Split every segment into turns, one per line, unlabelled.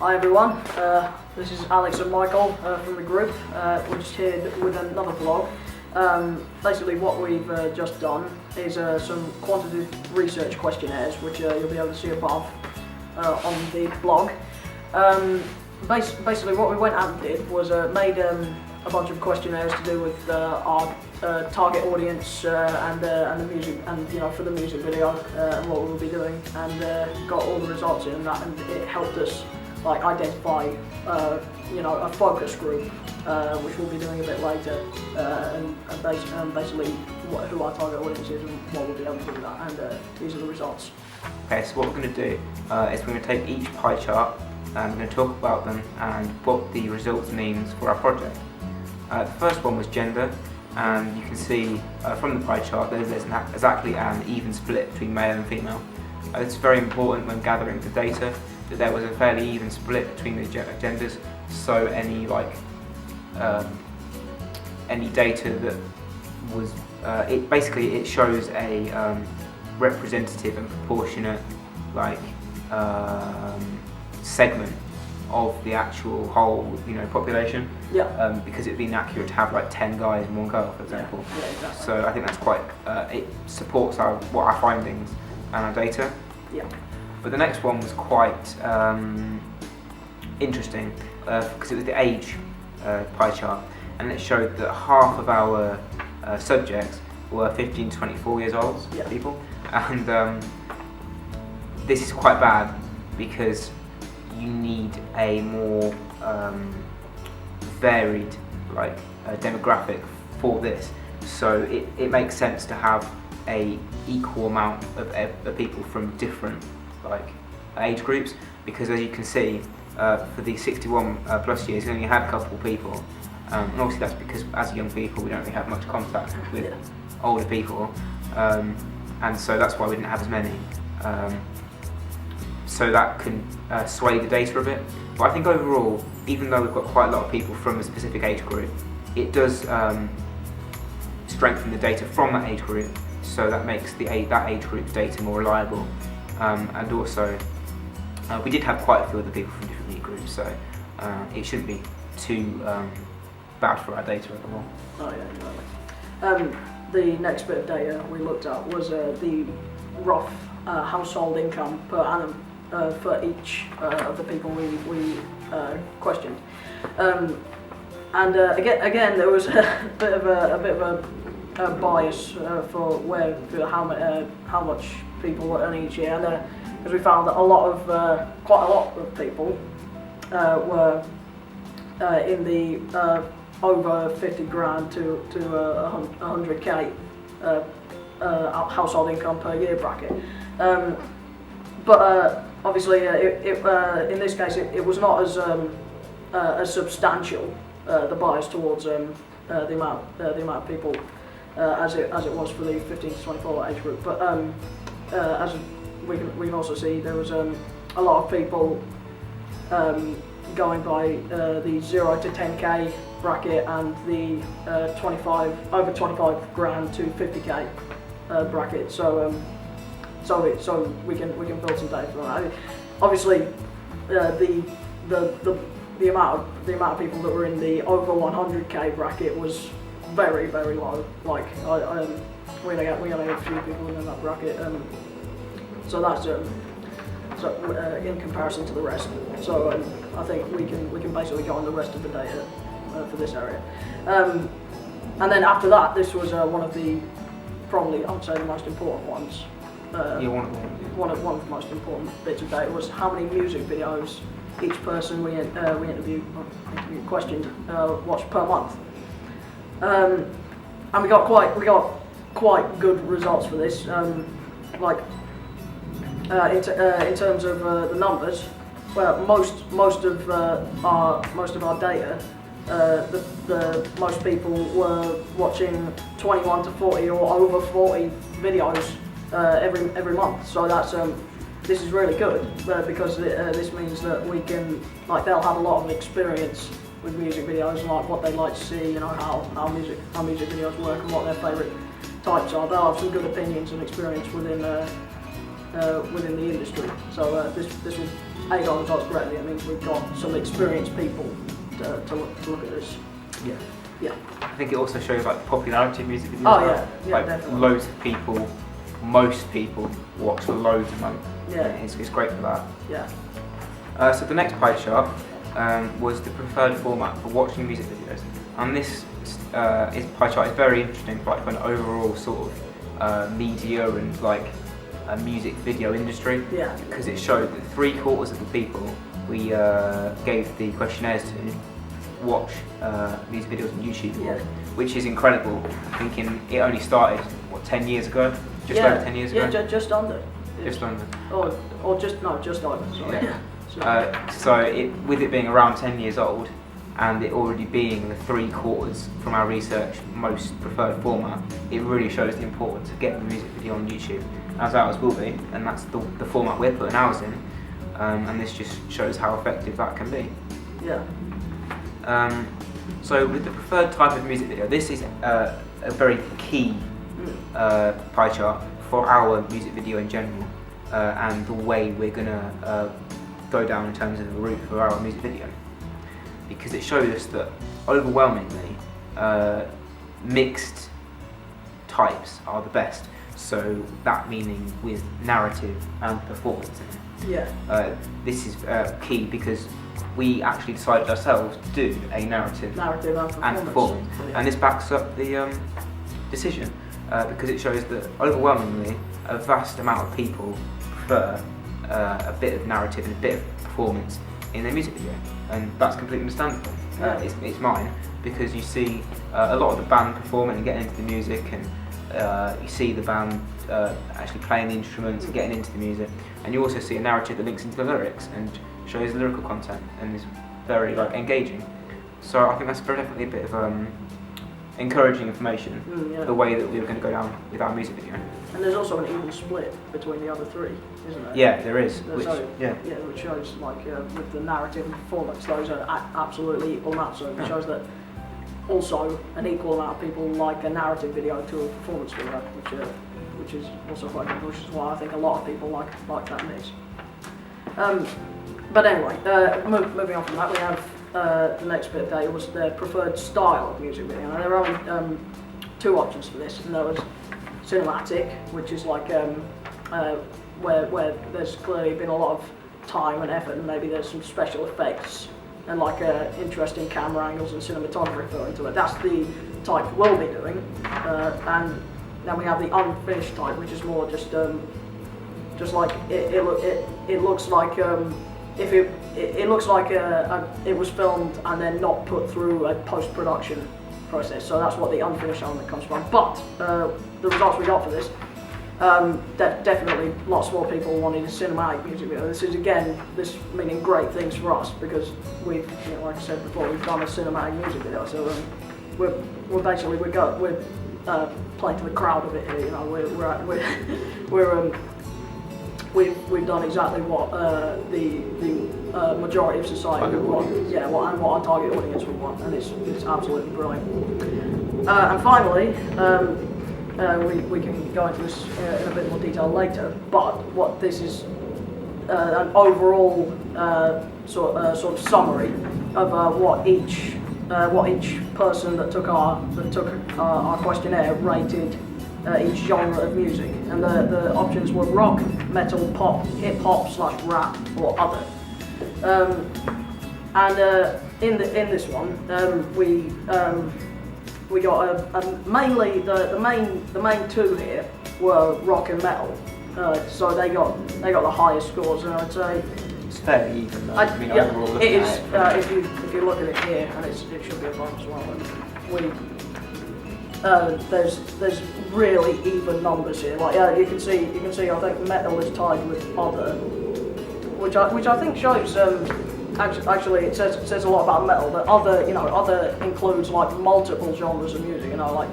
Hi everyone, this is Alex and Michael from the group. We're just here with another vlog. Basically what we've just done is some quantitative research questionnaires, which you'll be able to see above on the blog. Basically what we went out and did was made a bunch of questionnaires to do with our target audience and the music, and for the music video and what we'll be doing, and got all the results in that, and it helped us identify a focus group, which we'll be doing a bit later, and basically who our target audience is and what we'll be able to do with that, and these are the results.
Okay, so what we're going to do is we're going to take each pie chart and we're going to talk about them and what the results means for our project. The first one was gender, and you can see from the pie chart there's exactly an even split between male and female. It's very important when gathering the data that there was a fairly even split between the genders, so any data that was it shows a representative and proportionate segment of the actual whole population.
Yeah.
Because it'd be inaccurate to have 10 guys and 1 girl, for example.
Yeah, exactly.
So I think that's quite it supports our findings and our data.
Yeah.
But the next one was quite interesting because it was the age pie chart, and it showed that half of our subjects were 15 to 24 years old people, and this is quite bad because you need a more varied demographic for this. So it makes sense to have a equal amount of people from different age groups, because as you can see for the 61 plus years we only had a couple of people, and obviously that's because as young people we don't really have much contact with older people, and so that's why we didn't have as many. So that can sway the data a bit, but I think overall, even though we've got quite a lot of people from a specific age group, it does strengthen the data from that age group, so that makes that age group's data more reliable. And also, we did have quite a few other people from different age groups, so it shouldn't be too bad for our data overall.
Oh yeah, exactly. The next bit of data we looked at was the rough household income per annum for each of the people we questioned, and again there was a bit of a bias for how much people were earning each year, and because we found that quite a lot of people were in the over 50 grand to 100k household income per year bracket. But obviously, in this case, it was not as substantial the bias towards the amount of people as it was for the 15 to 24 age group. But as we can also see, there was a lot of people going by the 0 to 10k bracket and the over 25 grand to 50k bracket. So we can build some data from that. Obviously, the amount of people that were in the over 100k bracket was very, very low. We only had a few people in that bracket, so that's in comparison to the rest. So I think we can basically go on the rest of the data for this area. And then after that, this was one of the, probably I would say, the most important ones. One of the most important bits of data was how many music videos each person we questioned watched per month. And we got quite good results for this. In terms of the numbers, well, most of our data, most people were watching 21 to 40 or over 40 videos every month. So that's this is really good because this means that we can they'll have a lot of experience with music videos and what they like to see, how music videos work and what their favourite types are. They'll have some good opinions and experience within within the industry. So this will aid our results greatly. It means we've got some experienced people to look at this.
Yeah.
Yeah.
I think it also shows like the popularity of music videos.
Oh yeah,
like
definitely.
loads of people, most people watch loads of them.
Yeah.
It's great for that.
Yeah.
So the next pie chart was the preferred format for watching music videos, and this pie chart is very interesting, like for an overall sort of media and like a music video industry.
Yeah.
Because it showed that 3/4 of the people we gave the questionnaires to watch music videos on YouTube,
Yeah.
which is incredible. Thinking it only started 10 years ago, just
yeah.
over 10 years ago.
Yeah, just under.
Just under.
Or just over. Sorry.
Yeah.
So,
So with it being around 10 years old, and it already being the 3/4 from our research most preferred format, it really shows the importance of getting the music video on YouTube, as ours will be, and that's the format we're putting ours in, and this just shows how effective that can be.
yeah.
So with the preferred type of music video, this is a very key pie chart for our music video in general, and the way we're going to go down in terms of the route for our music video, because it shows us that overwhelmingly mixed types are the best, so that meaning with narrative and performance in it.
Yeah.
This is key because we actually decided ourselves to do a narrative
and
performance.
Yeah.
And this backs up the decision because it shows that overwhelmingly a vast amount of people prefer a bit of narrative and a bit of performance in their music video, and that's completely understandable.
Yeah.
It's mine, because you see a lot of the band performing and getting into the music, and you see the band actually playing the instruments and getting into the music, and you also see a narrative that links into the lyrics and shows lyrical content and is very engaging. So I think that's definitely a bit of encouraging information,
yeah.
the way that we were going to go down with our music video.
And there's also an even split between the other three, isn't there?
Yeah, there is.
Which shows with the narrative and performance, those are absolutely equal amounts. So it shows that also an equal amount of people like a narrative video to a performance video, which is also quite good, which is why I think a lot of people like that mix. But anyway, moving on from that, we have the next bit of data was their preferred style of music video. Now there are only two options for this, and there was cinematic, which is like where there's clearly been a lot of time and effort, and maybe there's some special effects and like interesting camera angles and cinematography put into it. That's the type we'll be doing, and then we have the unfinished type, which is more just like it looks like it looks like it was filmed and then not put through a post-production process. So that's what the unfinished element comes from. But the results we got for this, definitely lots more people wanted a cinematic music video. This is this meaning great things for us, because we've, like I said before, we've done a cinematic music video. So we're playing to the crowd a bit here. We've done exactly what the majority of society would want, and what our target audience would want, and it's absolutely brilliant. And finally, we can go into this in a bit more detail later. But what this is an overall sort of summary of what each person that took our questionnaire rated each genre of music, and the options were rock, metal, pop, hip hop / rap, or other. In this one, we got mainly the main two here were rock and metal, so they got the highest scores, and I'd say
it's fairly even. Overall,
it is. If you look at it here, and it should be above as well. There's really even numbers here. Like you can see. I think metal is tied with other, which I think shows. Actually, it says a lot about metal. That other includes like multiple genres of music. Like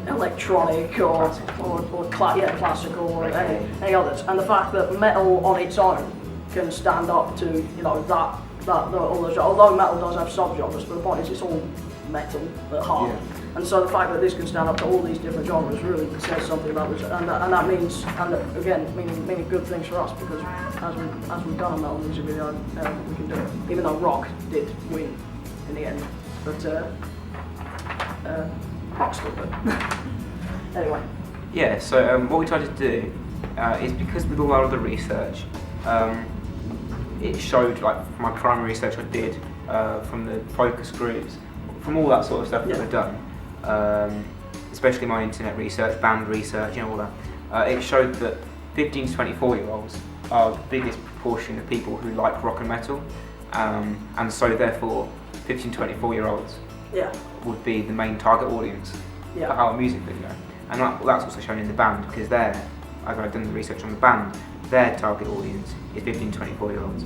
electronic or classical or any others. And the fact that metal on its own can stand up to although metal does have subgenres, but the point is it's all metal at heart. And so the fact that this can stand up to all these different genres really says something about this, and that means, and again, meaning good things for us, because as we've done a metal music video, we can do it. Even though rock did win in the end, but rock still good. Anyway.
Yeah. So what we tried to do is, because with all our other research, it showed, like from my primary research I did, from the focus groups, from all that sort of stuff that we've done. Especially my internet research, band research, all that. It showed that 15 to 24-year-olds are the biggest proportion of people who like rock and metal, and so therefore 15 to 24-year-olds would be the main target audience for our music video. And that's also shown in the band, because as I've done the research on the band, their target audience is 15 to 24-year-olds,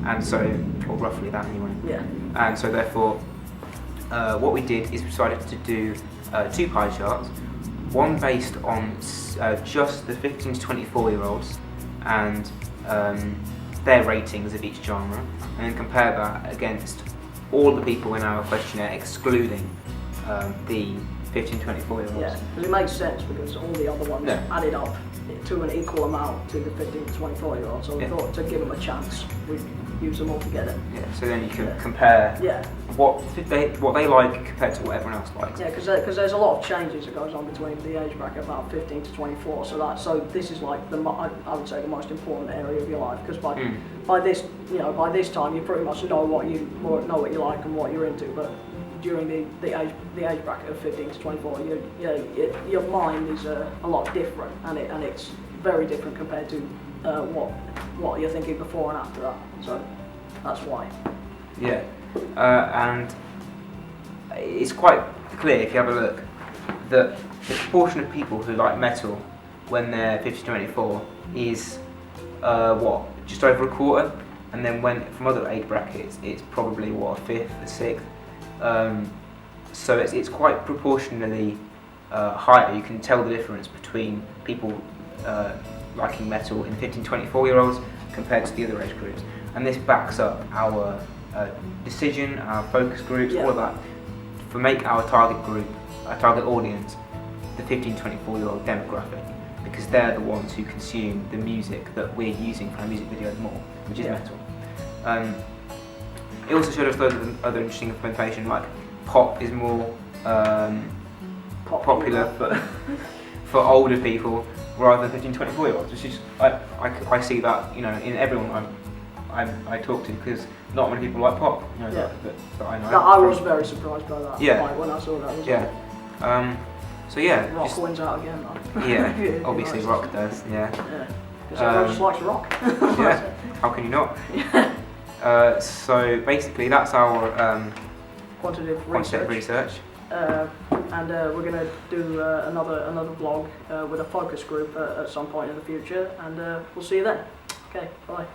and so, or roughly that anyway.
Yeah.
And so therefore, what we did is we decided to do 2 pie charts, one based on just the 15 to 24-year-olds and their ratings of each genre, and then compare that against all the people in our questionnaire, excluding the 15 to 24-year-olds.
Yeah, because it makes sense, because all the other ones added up to an equal amount to the 15 to 24-year-olds, so we thought to give them a chance, we'd use them all together.
Yeah, so then you can compare what they like compared to what everyone else likes.
Yeah, because there's a lot of changes that goes on between the age bracket about 15 to 24. So this is like I would say the most important area of your life, because by this time you pretty much know what you like and what you're into. But during the age bracket of 15 to 24, your mind is a lot different, and it's very different compared to what you're thinking before and after that. So that's why. Yeah.
And it's quite clear, if you have a look, that the proportion of people who like metal when they're 50 to 24 is just over a quarter, and then when from other age brackets it's probably a fifth, a sixth. So it's quite proportionally higher. You can tell the difference between people liking metal in 15 to 24-year-olds compared to the other age groups, and this backs up our decision, our focus groups, all of that, for make our target group, our target audience, the 15 to 24-year-old demographic, because they're the ones who consume the music that we're using for our music videos more, which is metal. It also showed us loads of other interesting information, like pop is more popular for older people rather than 15 to 24-year-olds, which is I see that in everyone I talk to, because not many people like pop, that I know.
I was very surprised by that.
Yeah.
Like when I saw that.
So yeah.
Rock wins out again.
Yeah. Obviously, rock does. Yeah.
Because everyone just likes rock.
Yeah. How can you not? So basically, that's our quantitative research.
And we're going to do another vlog with a focus group at some point in the future, and we'll see you then. Okay. Bye.